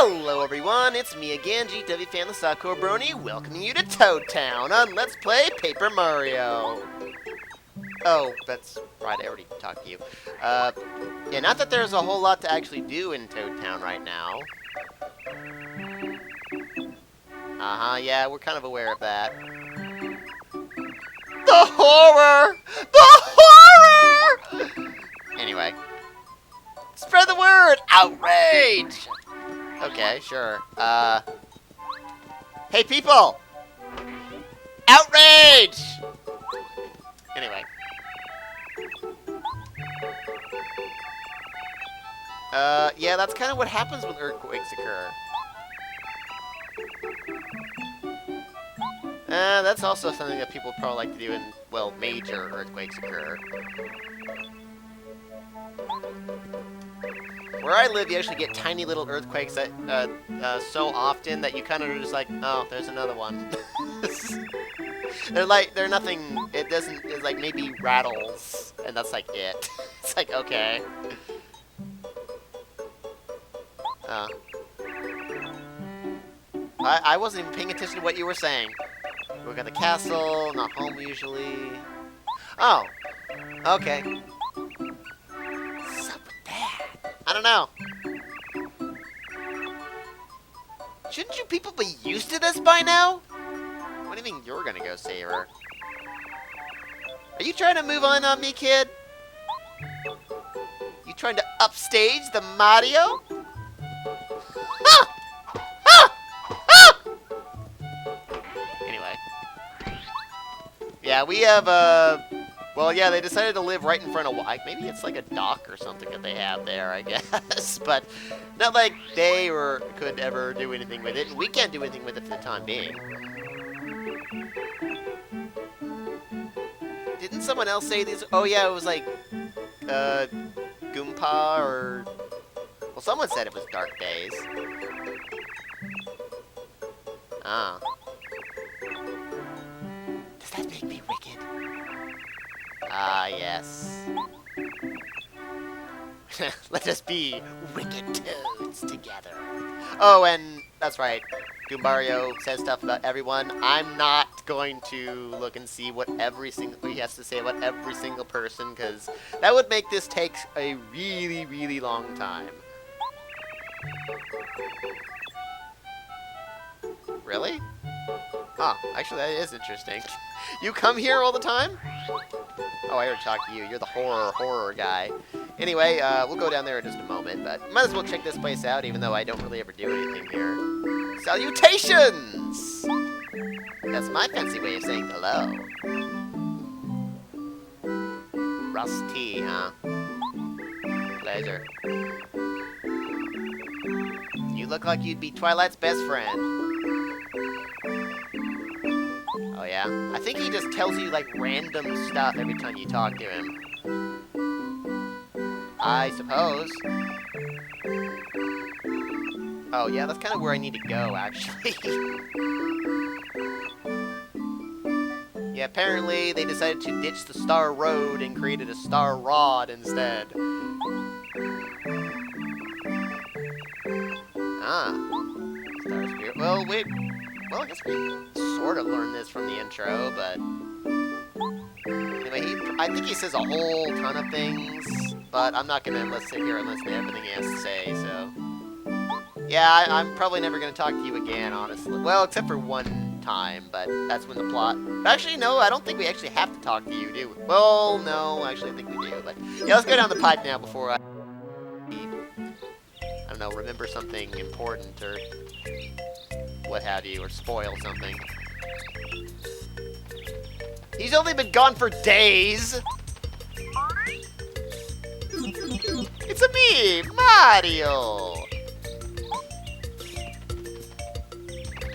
Hello everyone, it's me again, GW Fan the Sakura Brony, welcoming you to Toad Town on Let's Play Paper Mario. Oh, that's right, I already talked to you. Yeah, not that there's a whole lot to actually do in Toad Town right now. Yeah, we're kind of aware of that. The horror! The horror! Anyway. Spread the word! Outrage! Okay, sure. Hey people! Outrage! Anyway. Yeah, that's kind of what happens when earthquakes occur. That's also something that people probably like to do when, well, major earthquakes occur. Where I live, you actually get tiny little earthquakes that, so often that you kind of are just like, oh, there's another one. They're nothing, it's like maybe rattles, and that's like it. It's like, okay. I wasn't even paying attention to what you were saying. We're at the castle, not home usually. Oh, okay. What's up with that? I don't know. Shouldn't you people be used to this by now? What do you mean you're gonna go save her? Are you trying to move on me, kid? You trying to upstage the Mario? Ah! Ah! Ah! Anyway. Yeah, we have, well, yeah, they decided to live right in front of, like, maybe it's like a dock or something that they have there, I guess. But not like they could ever do anything with it, and we can't do anything with it for the time being. Didn't someone else say these? Oh, yeah, it was like, Goomba, or, well, someone said it was Dark Days. Ah. Does that make me wicked? Ah, yes. Let us be wicked toads together. Oh, and that's right. Goombario says stuff about everyone. I'm not going to look and see what he has to say about every single person, because that would make this take a really, really long time. Really? Huh, actually that is interesting. You come here all the time? Oh, I already talked to you. You're the horror guy. Anyway, we'll go down there in just a moment, but might as well check this place out, even though I don't really ever do anything here. Salutations! That's my fancy way of saying hello. Rusty, huh? Pleasure. You look like you'd be Twilight's best friend. Oh yeah? I think he just tells you like random stuff every time you talk to him. I suppose. Oh yeah, that's kind of where I need to go, actually. Yeah, apparently they decided to ditch the Star Road and created a Star Rod instead. Ah. Star Spirit. Well, wait. Well, I guess we sort of learned this from the intro, but... Anyway, I think he says a whole ton of things, but I'm not going to sit here and listen to everything he has to say, so... Yeah, I'm probably never going to talk to you again, honestly. Well, except for one time, but that's when the plot... Actually, no, I don't think we actually have to talk to you, do we? Well, no, actually, I think we do, but... Yeah, let's go down the pipe now before I don't know, remember something important, or... what have you, or spoil something. He's only been gone for days! It's me, Mario!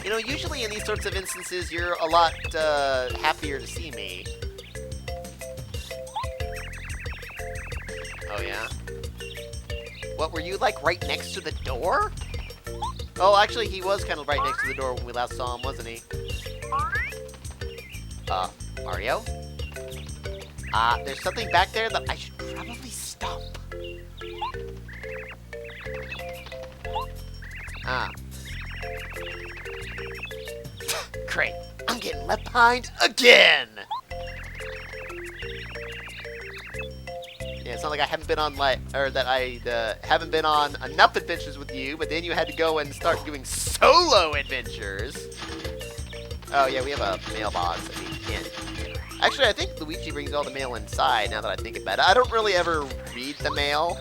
You know, usually in these sorts of instances, you're a lot, happier to see me. Oh, yeah? What, were you, like, right next to the door? Oh, actually, he was kind of right next to the door when we last saw him, wasn't he? Mario? There's something back there that I should probably stop. Ah. Great. I'm getting left behind again! Yeah, it's not like I haven't been on, that I haven't been on enough adventures with you, but then you had to go and start doing solo adventures. Oh, yeah, we have a mailbox that we can't... Actually, I think Luigi brings all the mail inside, now that I think about it. I don't really ever read the mail,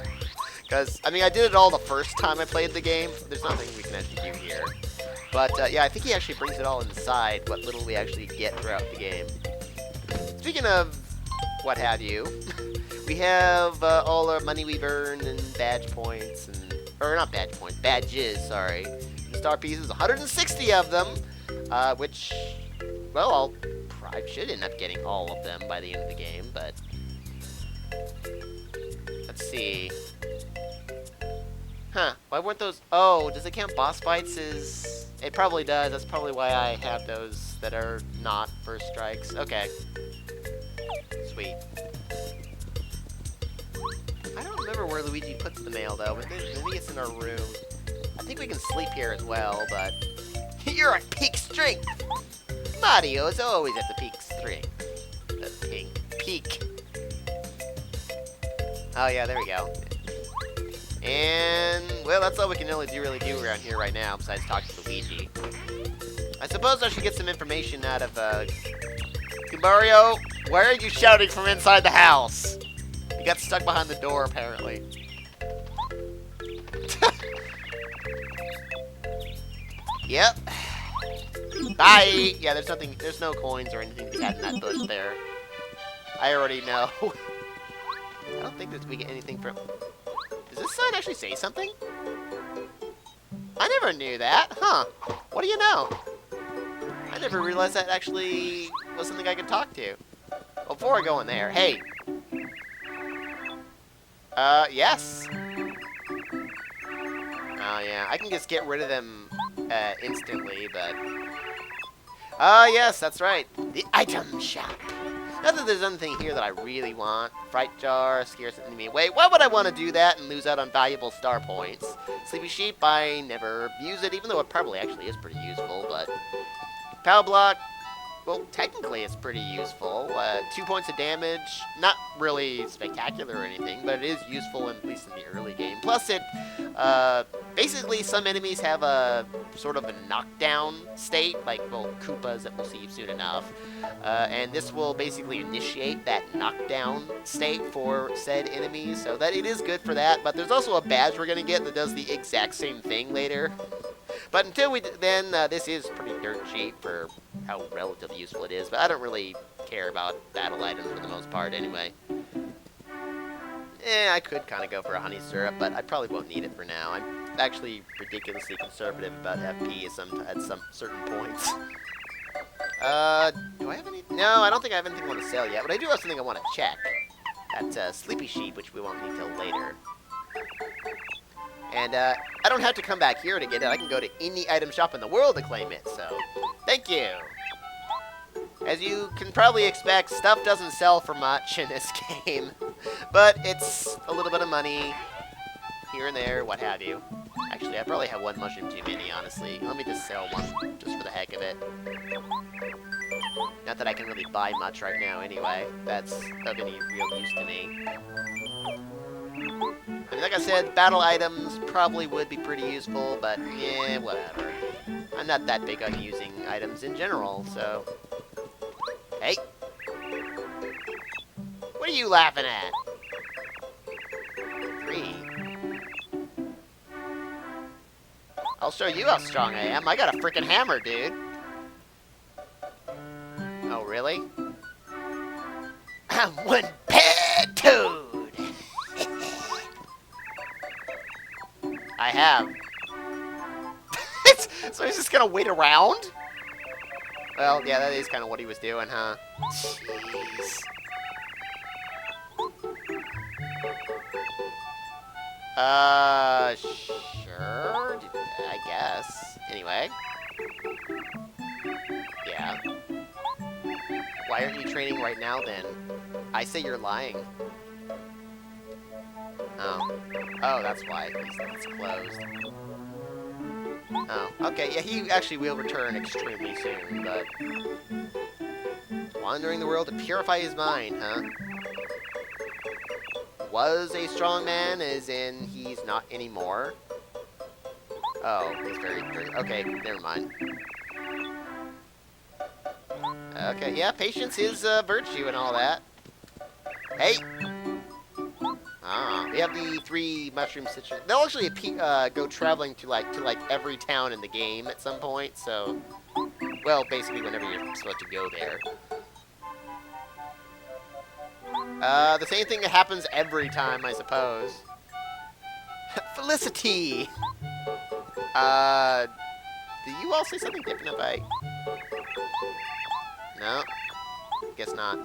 because, I mean, I did it all the first time I played the game. There's nothing we can actually do here. But, yeah, I think he actually brings it all inside, what little we actually get throughout the game. Speaking of what have you, we have all our money we've earned and badge points, and... Or, not badge points, badges, sorry. Star pieces, 160 of them, which, well, I should end up getting all of them by the end of the game, but... Let's see... Huh, why weren't those... Oh, does it count boss fights as... It probably does, that's probably why I have those that are not first strikes. Okay. Sweet. I don't remember where Luigi puts the mail, though, but maybe it's in our room. I think we can sleep here as well, but... You're at peak strength! Mario's always at the peak strength. The peak. Oh, yeah, there we go. And, well, that's all we can really do around here right now, besides talk to Luigi. I suppose I should get some information out of, Mario, why are you shouting from inside the house? You got stuck behind the door, apparently. Yep. Bye! Yeah, there's no coins or anything to be had in that bush there. I already know. I don't think that we get anything from... Does this sign actually say something? I never knew that. Huh. What do you know? I never realized that actually was something I could talk to. Well, before I go in there, hey. Yes. Oh, yeah. I can just get rid of them instantly, but... yes, that's right. The item shop. Not that there's anything here that I really want. Fright jar, scares an enemy away. Why would I want to do that and lose out on valuable star points? Sleepy sheep, I never use it, even though it probably actually is pretty useful, but... Power block, well, technically it's pretty useful. 2 points of damage, not really spectacular or anything, but it is useful, at least in the early game. Plus it, basically some enemies have a sort of a knockdown state, like, well, Koopas that we'll see soon enough. And this will basically initiate that knockdown state for said enemies, so that it is good for that. But there's also a badge we're going to get that does the exact same thing later. But until then, this is pretty dirt cheap for how relatively useful it is. But I don't really care about battle items for the most part anyway. I could kind of go for a honey syrup, but I probably won't need it for now. I'm actually ridiculously conservative about FP at some certain points. Do I have any? No, I don't think I have anything I want to sell yet, but I do have something I want to check. That's Sleepy Sheep, which we won't need till later. And, I don't have to come back here to get it. I can go to any item shop in the world to claim it, so thank you. As you can probably expect, stuff doesn't sell for much in this game, but it's a little bit of money here and there, what have you. Actually, I probably have one mushroom too many, honestly. Let me just sell one, just for the heck of it. Not that I can really buy much right now anyway. That's of any real use to me. I mean, like I said, battle items probably would be pretty useful, but yeah, whatever. I'm not that big on using items in general, so... Hey! What are you laughing at? 3. I'll show you how strong I am. I got a freaking hammer, dude. Oh, really? I'm one bad toad! I have. So he's just gonna wait around? Well, yeah, that is kind of what he was doing, huh? Jeez. Sure, I guess. Anyway. Yeah. Why aren't you training right now, then? I say you're lying. Oh. Oh, that's why. It's closed. Oh, okay. Yeah, he actually will return extremely soon, but... Wandering the world to purify his mind, huh? Was a strong man, as in he's not anymore. Oh, he's very... Okay, never mind. Okay, yeah, patience is virtue and all that. Hey! Ah, we have the 3 mushroom citrus. They'll actually go traveling to like every town in the game at some point. So, well, basically whenever you're supposed to go there. The same thing that happens every time, I suppose. Felicity. Do you all say something different if I? No, guess not.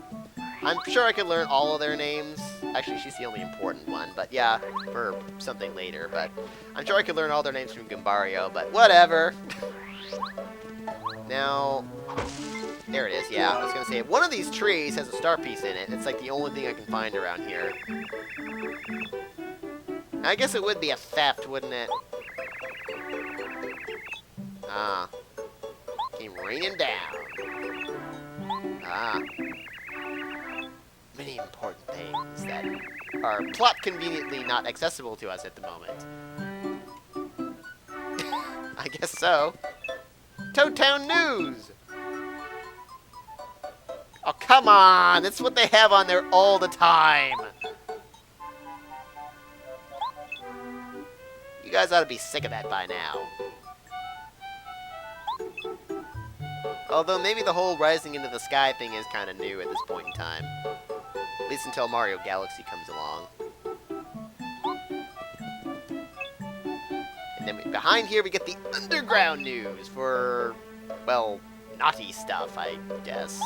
I'm sure I could learn all of their names. Actually, she's the only important one, but yeah, for something later. But I'm sure I could learn all their names from Goombario, but whatever. Now, there it is, yeah. I was going to say, one of these trees has a star piece in it. It's like the only thing I can find around here. I guess it would be a theft, wouldn't it? Ah. Came raining down. Ah. Many important things that are plot conveniently not accessible to us at the moment. I guess so. Toad Town News! Oh, come on! That's what they have on there all the time! You guys ought to be sick of that by now. Although maybe the whole rising into the sky thing is kind of new at this point in time. At least until Mario Galaxy comes along. And then behind here we get the underground news for, well, naughty stuff, I guess.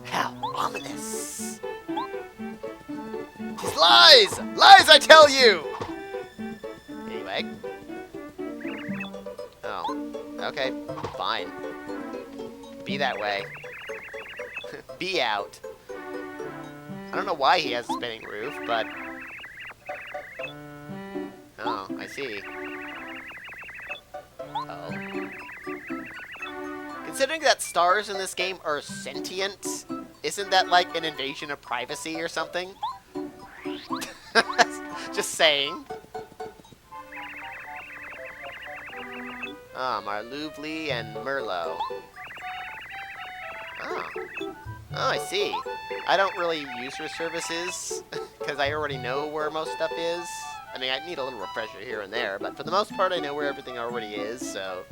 How ominous! 'Tis lies! Lies, I tell you! Anyway. Oh. Okay, fine. Be that way. Be out. I don't know why he has a spinning roof, but... Oh, I see. Oh. Considering that stars in this game are sentient, isn't that like an invasion of privacy or something? Just saying. Ah, Marlouvely and Merlot. Oh. Oh, I see. I don't really use her services, because I already know where most stuff is. I mean, I need a little refresher here and there, but for the most part, I know where everything already is, so...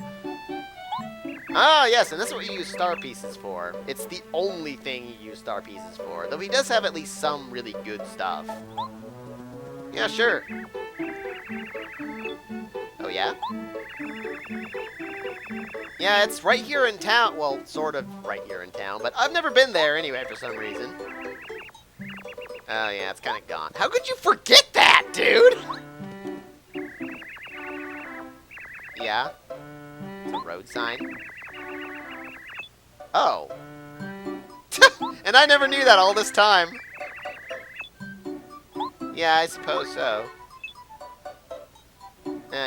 Ah, yes, and that's what you use star pieces for. It's the only thing you use star pieces for, though he does have at least some really good stuff. Yeah, sure. Oh, yeah? Yeah, it's right here in town. Well, sort of right here in town, but I've never been there anyway for some reason. Oh, yeah, it's kind of gone. How could you forget that, dude? Yeah? It's a road sign. Oh. And I never knew that all this time. Yeah, I suppose so.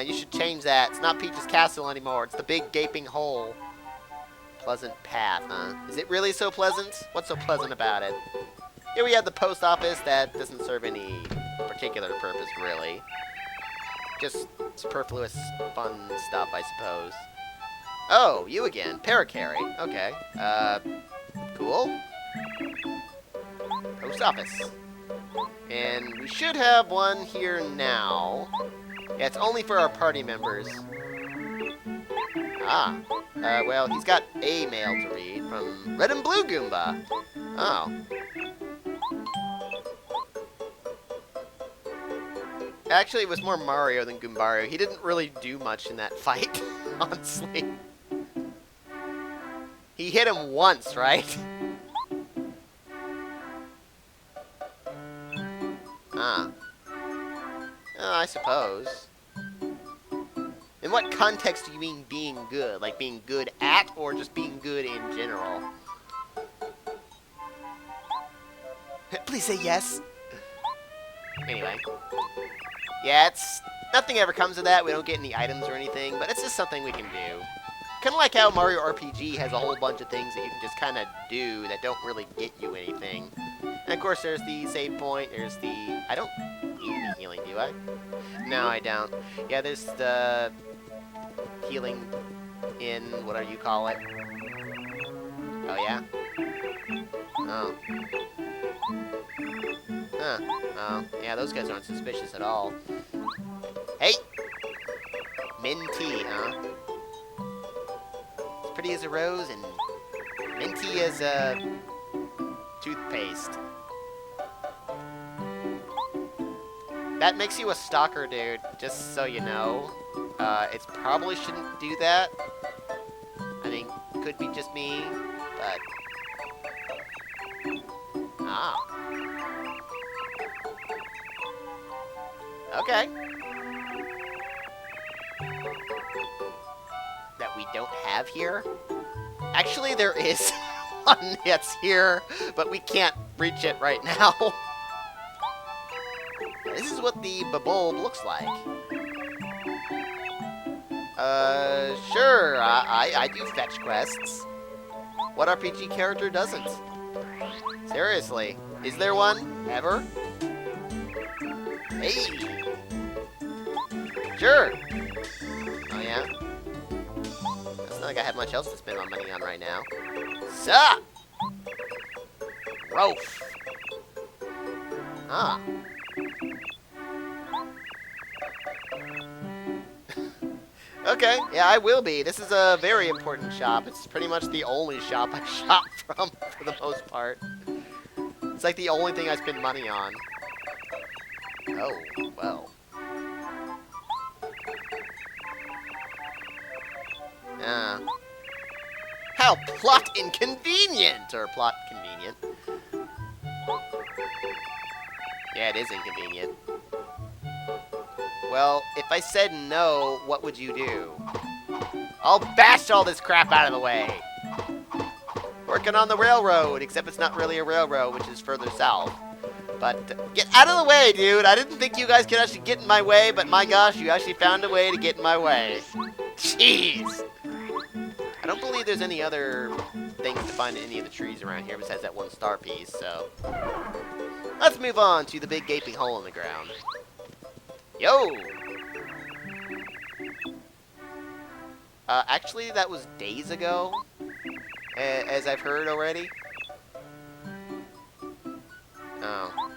You should change that. It's not Peach's Castle anymore. It's the big gaping hole. Pleasant path, huh? Is it really so pleasant? What's so pleasant about it? Here we have the post office that doesn't serve any particular purpose, really. Just superfluous fun stuff, I suppose. Oh, you again. Paracarry. Okay. Cool. Post office. And we should have one here now. Yeah, it's only for our party members. Ah. Well, he's got a mail to read from Red and Blue Goomba. Oh. Actually, it was more Mario than Goombario. He didn't really do much in that fight, honestly. He hit him once, right? Ah. Oh, I suppose. In what context do you mean being good? Like being good at, or just being good in general? Please say yes. Anyway. Yeah, it's Nothing ever comes of that. We don't get any items or anything, but it's just something we can do. Kind of like how Mario RPG has a whole bunch of things that you can just kind of do that don't really get you anything. And of course, there's the save point. There's the... I don't need any healing, do I? No, I don't. Yeah, there's the healing in whatever you call it. Oh, yeah? Oh. Huh. Oh, yeah, those guys aren't suspicious at all. Hey! Minty, huh? As pretty as a rose and minty as a toothpaste. That makes you a stalker, dude, just so you know. It probably shouldn't do that. I mean, could be just me, but... Ah. Okay. That we don't have here? Actually, there is one that's here, but we can't reach it right now. This is what the bulb looks like. Sure, I do fetch quests. What RPG character doesn't? Seriously, is there one? Ever? Hey! Sure! Oh yeah? It's not like I have much else to spend my money on right now. Sup! Rof! Ah. Okay, yeah, I will be. This is a very important shop. It's pretty much the only shop I shop from, for the most part. It's like the only thing I spend money on. Oh, well. How plot inconvenient! Or plot convenient. Yeah, it is inconvenient. Well, if I said no, what would you do? I'll bash all this crap out of the way. Working on the railroad, except it's not really a railroad, which is further south. But get out of the way, dude. I didn't think you guys could actually get in my way, but my gosh, you actually found a way to get in my way. Jeez. I don't believe there's any other things to find in any of the trees around here besides that one star piece, so... Let's move on to the big gaping hole in the ground. Yo! Actually, that was days ago, as I've heard already. Oh.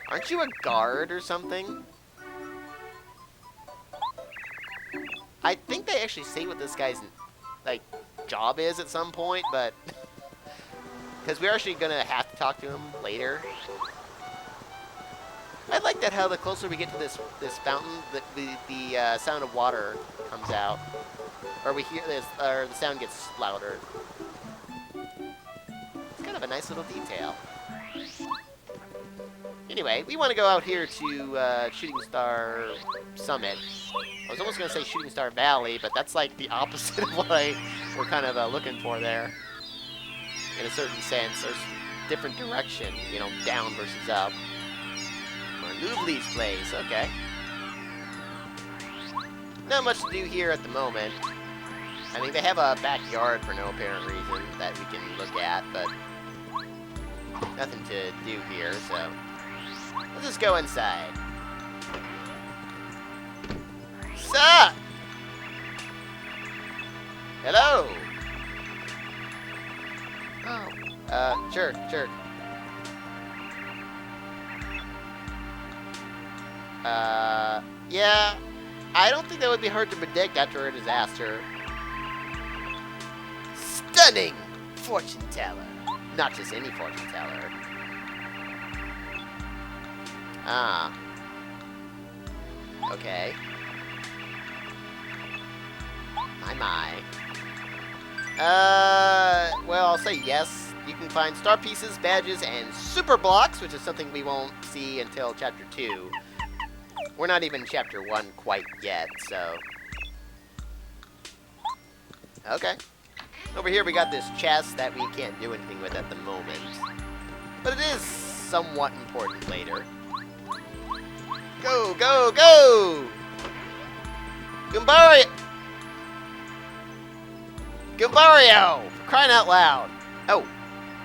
Aren't you a guard or something? I think they actually say what this guy's, like, job is at some point, but... Because we're actually going to have to talk to him later. I like that how the closer we get to this fountain, the sound of water comes out. Or we hear this, or the sound gets louder. It's kind of a nice little detail. Anyway, we want to go out here to Shooting Star Summit. I was almost going to say Shooting Star Valley, but that's like the opposite of what we're kind of looking for there. In a certain sense, or different direction, you know, down versus up. Or Noobly's place, okay. Not much to do here at the moment. I mean, they have a backyard for no apparent reason that we can look at, but nothing to do here, so let's just go inside. Sup? Hello? Oh, sure. Yeah, I don't think that would be hard to predict after a disaster. Stunning fortune teller. Not just any fortune teller. Ah. Okay. My. Well, I'll say yes. You can find star pieces, badges, and super blocks, which is something we won't see until Chapter 2. We're not even Chapter 1 quite yet, so... Okay. Over here we got this chest that we can't do anything with at the moment. But it is somewhat important later. Go, go, go! Goombario! Goombario! For crying out loud! Oh,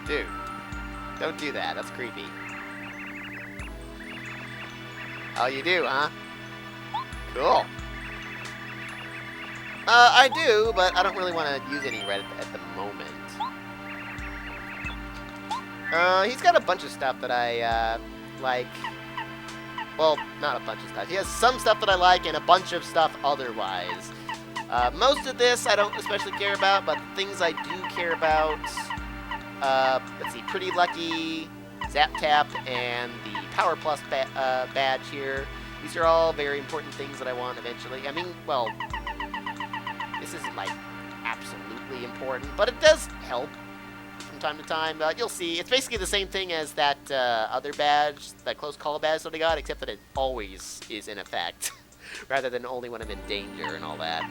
dude. Don't do that. That's creepy. Oh, you do, huh? Cool. I do, but I don't really want to use any red at the moment. He's got a bunch of stuff that I, like. Well, not a bunch of stuff. He has some stuff that I like and a bunch of stuff otherwise. Most of this I don't especially care about, but the things I do care about, let's see, Pretty Lucky, Zap Tap, and the Power Plus badge here. These are all very important things that I want eventually. I mean, well, this isn't, like, absolutely important, but it does help from time to time. You'll see. It's basically the same thing as that other badge, that close call badge that I got, except that it always is in effect, rather than only when I'm in danger and all that.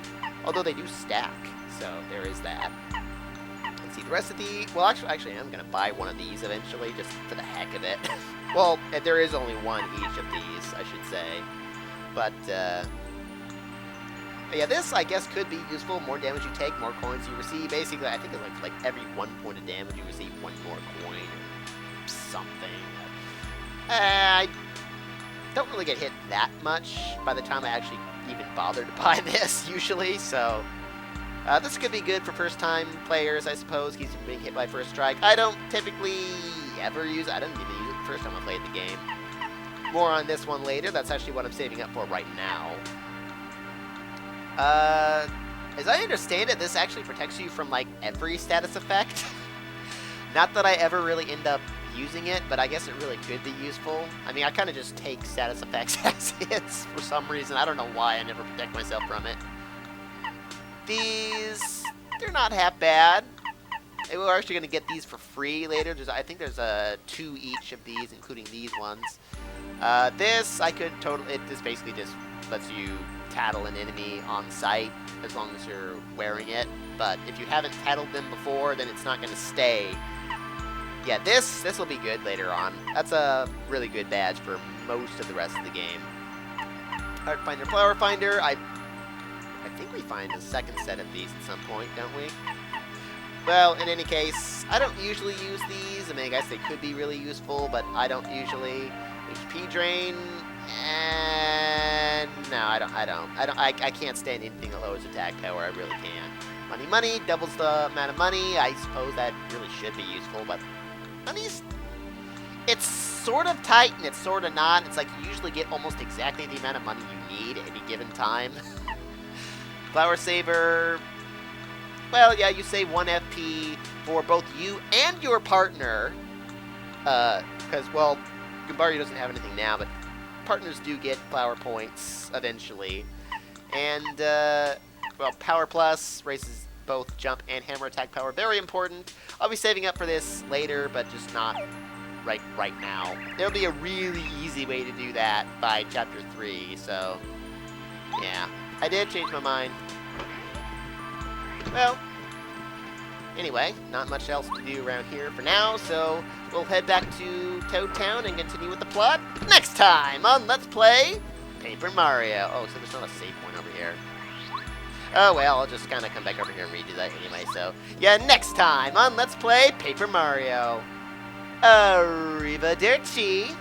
Although they do stack, so there is that. Let's see, the rest of the... Well, actually, I'm going to buy one of these eventually, just for the heck of it. Well, there is only one each of these, I should say. But yeah, this, I guess, could be useful. More damage you take, more coins you receive. Basically, I think it's like every 1 point of damage you receive 1 more coin or something. I don't really get hit that much by the time I actually even bother to buy this, usually, so... this could be good for first-time players, I suppose. Keeps from being hit by first strike. I don't typically ever use it. I didn't even use it the first time I played the game. More on this one later. That's actually what I'm saving up for right now. As I understand it, this actually protects you from, like, every status effect. Not that I ever really end up using it, but I guess it really could be useful. I mean, I kind of just take status effects as is for some reason. I don't know why I never protect myself from it. These, they're not half bad. We're actually going to get these for free later. I think there's 2 each of these, including these ones. This, I could totally... This basically just lets you tattle an enemy on sight as long as you're wearing it. But if you haven't tattled them before, then it's not going to stay. Yeah, this will be good later on. That's a really good badge for most of the rest of the game. Heart Finder, Flower Finder. I think we find a second set of these at some point, don't we? Well, in any case, I don't usually use these. I mean, I guess they could be really useful, but I don't usually. HP drain, and no, I can't stand anything that lowers attack power. I really can't. Money doubles the amount of money. I suppose that really should be useful, but money's... It's sort of tight and it's sort of not. It's like you usually get almost exactly the amount of money you need at any given time. Flower Saver, well, yeah, you save 1 FP for both you and your partner, because, well, Goombario doesn't have anything now, but partners do get flower points eventually. And, well, Power Plus raises both jump and hammer attack power, very important. I'll be saving up for this later, but just not right now. There'll be a really easy way to do that by Chapter 3, so, yeah. I did change my mind. Well, anyway, not much else to do around here for now, so we'll head back to Toad Town and continue with the plot next time on Let's Play Paper Mario. Oh, so there's not a save point over here. Oh, well, I'll just kind of come back over here and redo that anyway, so... Yeah, next time on Let's Play Paper Mario. Arrivederci.